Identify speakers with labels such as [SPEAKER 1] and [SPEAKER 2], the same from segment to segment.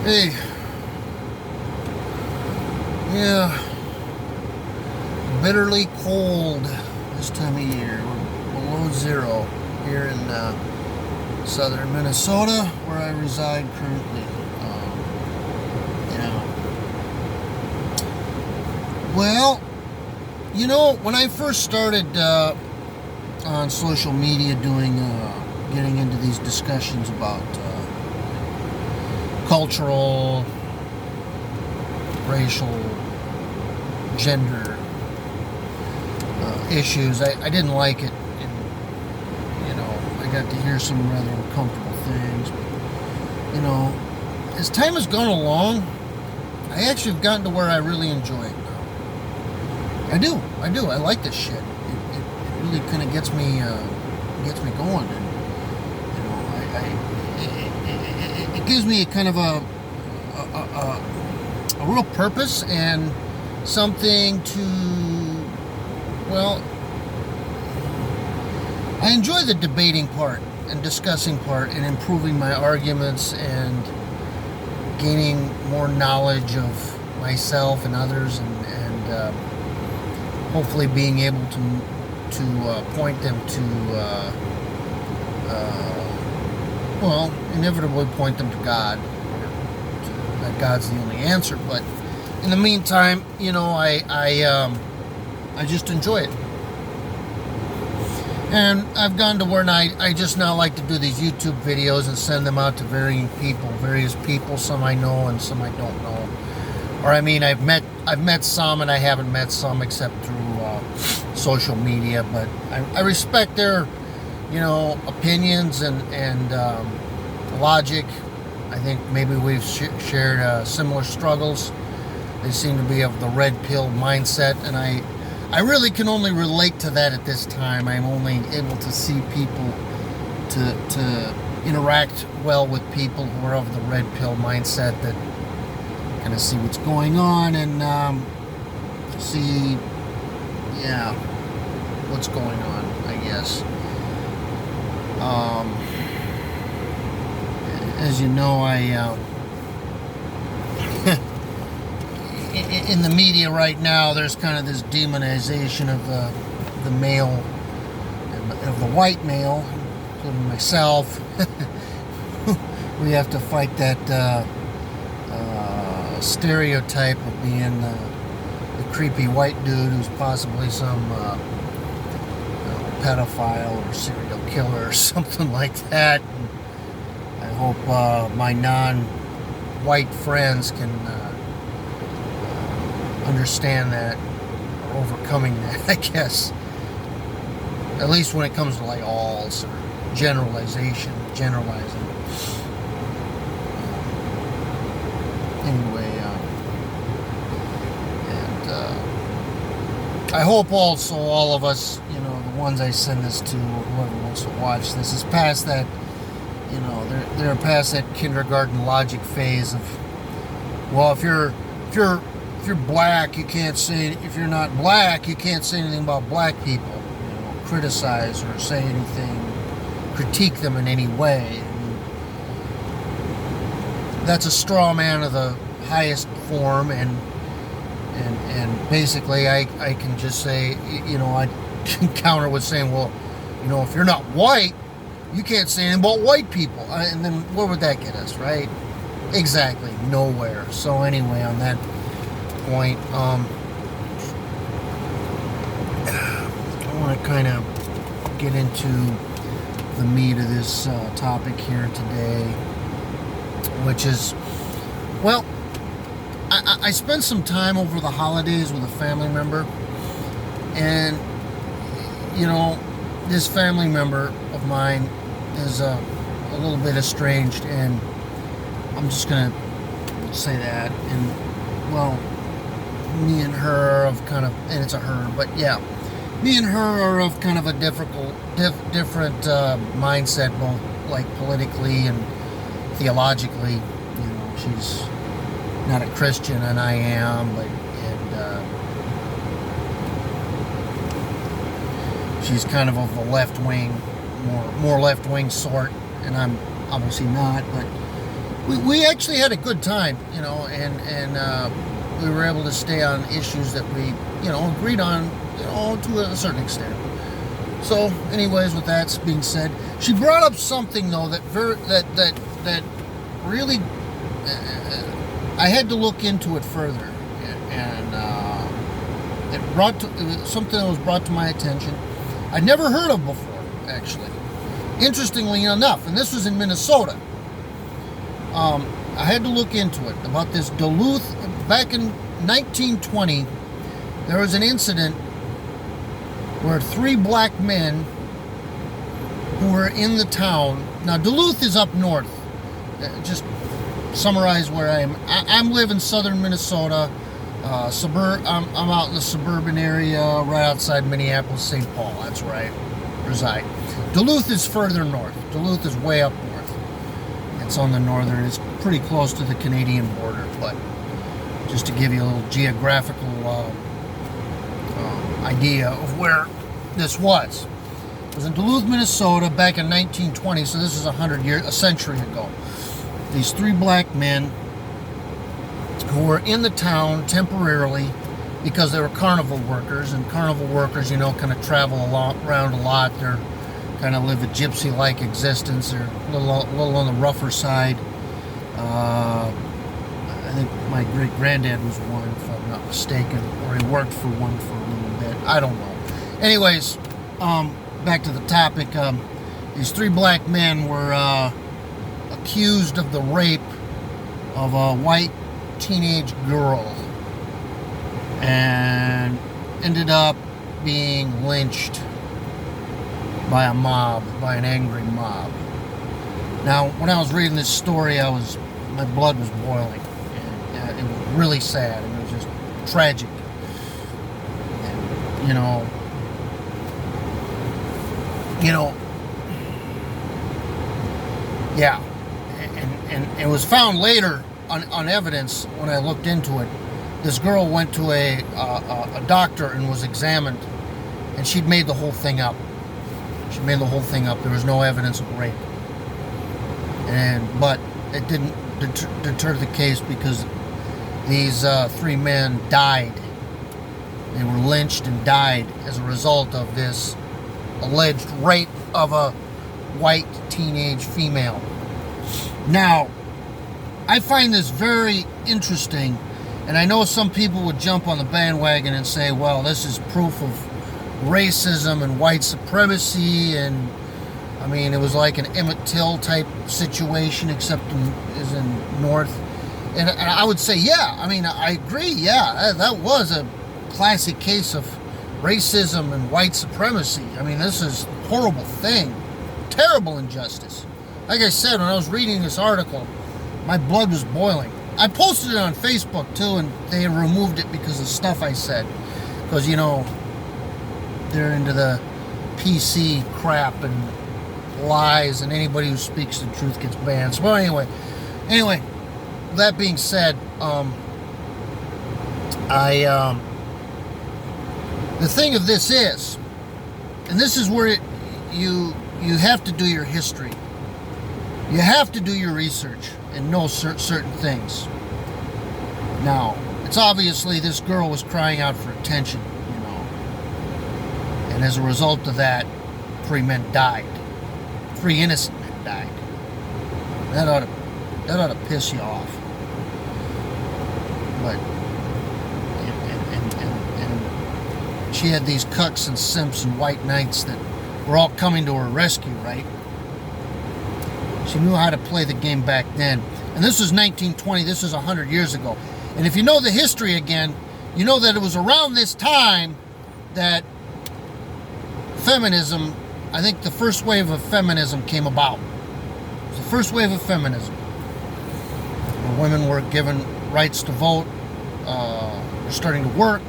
[SPEAKER 1] Hey, yeah, bitterly cold this time of year. We're below zero here in southern Minnesota, where I reside currently. Yeah. Well, when I first started on social media getting into these discussions about cultural, racial, gender issues, I didn't like it. And, I got to hear some rather uncomfortable things. But, as time has gone along, I actually have gotten to where I really enjoy it now. I do. I like this shit. It really kind of gets me going. And, it gives me a kind of a real purpose and something to, I enjoy the debating part and discussing part and improving my arguments and gaining more knowledge of myself and others, and hopefully being able to point them to inevitably point them to God, that God's the only answer. But in the meantime, I just enjoy it. And I've gone to where I just now like to do these YouTube videos and send them out to various people, some I know and some I don't know. Or I've met some and I haven't met some except through social media, but I respect their, opinions and logic. I think maybe we've shared similar struggles. They seem to be of the red pill mindset, and I really can only relate to that at this time. I'm only able to see people, to interact well with people who are of the red pill mindset, that kind of see what's going on and see, what's going on, I guess. As you know, in the media right now, there's kind of this demonization of the male, of the white male, including myself. We have to fight that stereotype of being the creepy white dude who's possibly some pedophile or serial killer or something like that. And I hope my non-white friends can understand that, or overcoming that, I guess. At least when it comes to like alls or generalizing. Anyway, and I hope also all of us, the ones I send this to, or whoever wants to watch this, is past that, they're past that kindergarten logic phase of, well, if you're black, you can't say, if you're not black, you can't say anything about black people, criticize or say anything, critique them in any way. That's a straw man of the highest form, and basically I can just say, I can counter with saying, well, if you're not white, you can't say anything about white people, and then where would that get us, right? Exactly, nowhere. So anyway, on that point, I want to kind of get into the meat of this topic here today, which is, well, I spent some time over the holidays with a family member, and this family member of mine is a little bit estranged, and I'm just gonna say that. And well, me and her of kind of, and it's a her, but yeah, me and her are of kind of a different mindset, both like politically and theologically. She's not a Christian and I am, but she's kind of the left wing, more left wing sort, and I'm obviously not. But we actually had a good time, and we were able to stay on issues that we, agreed on, to a certain extent. So, anyways, with that being said, she brought up something though that really I had to look into it further, and it was something that was brought to my attention I'd never heard of before, actually. Interestingly enough, and this was in Minnesota. I had to look into it about this Duluth. Back in 1920, there was an incident where 3 black men who were in the town. Now, Duluth is up north. Just summarize where I am. I'm live in southern Minnesota. I'm out in the suburban area, right outside Minneapolis, St. Paul. That's where I reside. Duluth is further north. Duluth is way up north. It's on the northern. It's pretty close to the Canadian border. But just to give you a little geographical idea of where this was. It was in Duluth, Minnesota, back in 1920. So this is a century ago. These 3 black men who were in the town temporarily because they were carnival workers, and carnival workers, kind of travel around a lot. They're kind of live a gypsy-like existence. They're a little on the rougher side. I think my great-granddad was one, if I'm not mistaken, or he worked for one for a little bit. I don't know. Anyways, back to the topic. These 3 black men were accused of the rape of a white teenage girl and ended up being lynched by a mob, by an angry mob. Now, when I was reading this story, my blood was boiling, and it was really sad, and it was just tragic. And, yeah, and it was found later on evidence when I looked into it. This girl went to a doctor and was examined, and she'd made the whole thing up. She made the whole thing up. There was no evidence of rape. But it didn't deter the case because these 3 men died. They were lynched and died as a result of this alleged rape of a white teenage female. Now, I find this very interesting, and I know some people would jump on the bandwagon and say, well, this is proof of racism and white supremacy, and I mean, it was like an Emmett Till type situation, except is in North. And I would say, yeah, I mean, I agree, yeah, that was a classic case of racism and white supremacy. I mean, this is a horrible thing, terrible injustice. Like I said, when I was reading this article, my blood was boiling. I posted it on Facebook too, and they removed it because of stuff I said. Because, they're into the PC crap and lies, and anybody who speaks the truth gets banned. So anyway, that being said, the thing of this is, and this is where you have to do your history. You have to do your research and know certain things. Now, it's obviously this girl was crying out for attention, and as a result of that, 3 men died. 3 innocent men died. That ought to piss you off. But and she had these cucks and simps and white knights that were all coming to her rescue, right? She knew how to play the game back then. And this was 1920. This was 100 years ago. And if you know the history again, you know that it was around this time that feminism, I think the first wave of feminism came about. It was the first wave of feminism. Where women were given rights to vote, were starting to work.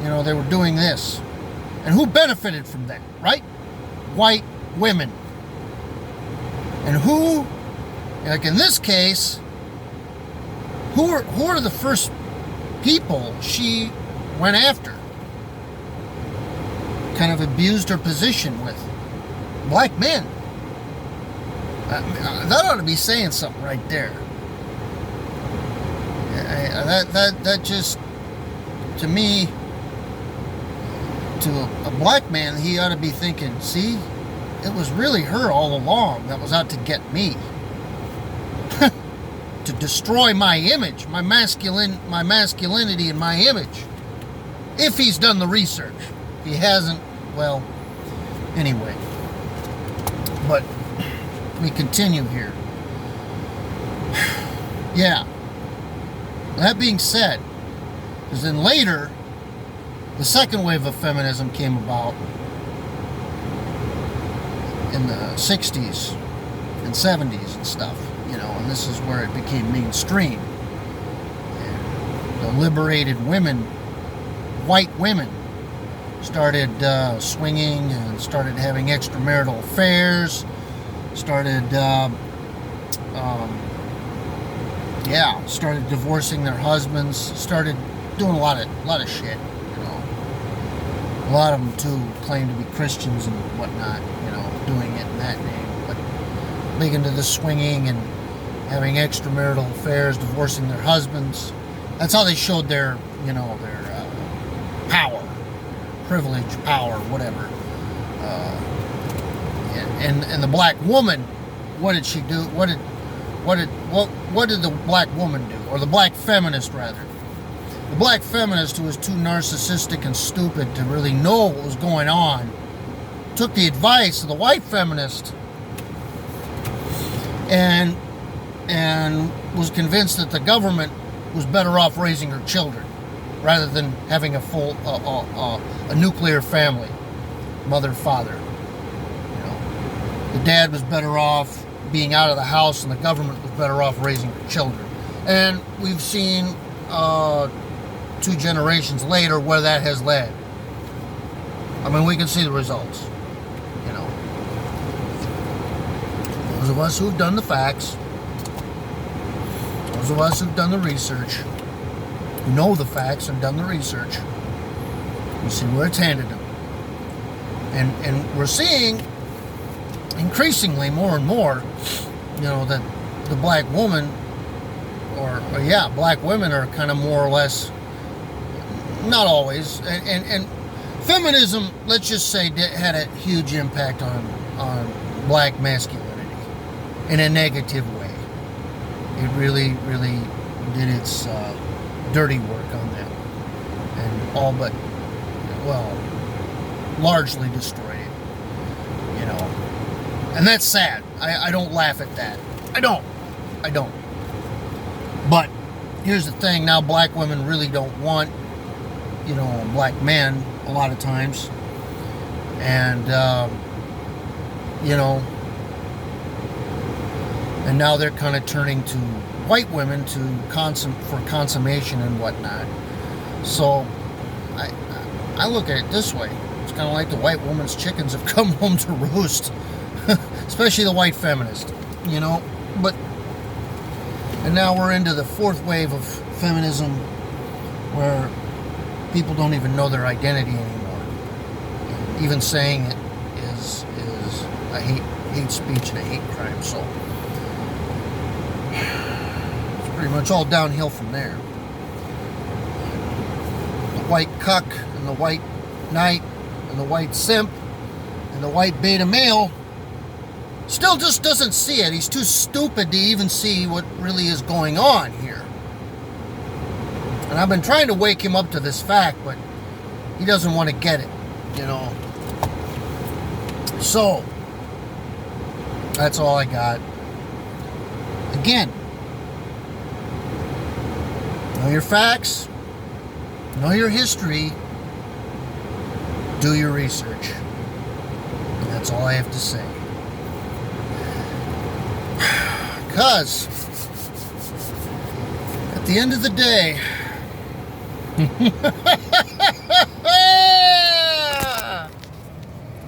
[SPEAKER 1] They were doing this. And who benefited from that, right? White women. And who, like in this case, who are the first people she went after? Kind of abused her position with? Black men. That ought to be saying something right there. That just, to me, to a black man, he ought to be thinking, see, it was really her all along that was out to get me. To destroy my image, my masculinity and my image. If he's done the research. If he hasn't, well, anyway. But let me continue here. Yeah. That being said, because then later, the second wave of feminism came about in the 60s and 70s and stuff, you know, and this is where it became mainstream. And the liberated women, white women, started swinging and started having extramarital affairs, started started divorcing their husbands, started doing a lot of shit, you know. A lot of them too claim to be Christians and whatnot, you know, doing it in that name, but big into the swinging and having extramarital affairs, divorcing their husbands. That's how they showed their, you know, their power, privilege, power, whatever. And the black woman, what did she do? What did the black woman do? Or the black feminist, rather. The black feminist, who was too narcissistic and stupid to really know what was going on, took the advice of the white feminist and was convinced that the government was better off raising her children rather than having a full a nuclear family, mother, father. You know, the dad was better off being out of the house, and the government was better off raising her children. And we've seen 2 generations later where that has led. I mean, we can see the results. You know, those of us who've done the facts, those of us who've done the research, who know the facts and done the research, we see where it's handed them. And we're seeing increasingly more and more, you know, that the black woman, black women are kind of more or less, not always, and feminism, let's just say, had a huge impact on black masculinity in a negative way. It really, really did its dirty work on them, and all but, well, largely destroyed it, you know. And that's sad. I don't laugh at that. I don't. But here's the thing. Now black women really don't want, you know, black men a lot of times. And, you know, and now they're kind of turning to white women for consummation and whatnot. So I look at it this way. It's kind of like the white woman's chickens have come home to roost. Especially the white feminist, you know. And now we're into the 4th wave of feminism, where people don't even know their identity anymore. Even saying it is a hate speech and a hate crime. So it's pretty much all downhill from there. The white cuck and the white knight and the white simp and the white beta male still just doesn't see it. He's too stupid to even see what really is going on here. And I've been trying to wake him up to this fact, but he doesn't want to get it, you know. So, that's all I got. Again, know your facts, know your history, do your research. And that's all I have to say. Because at the end of the day,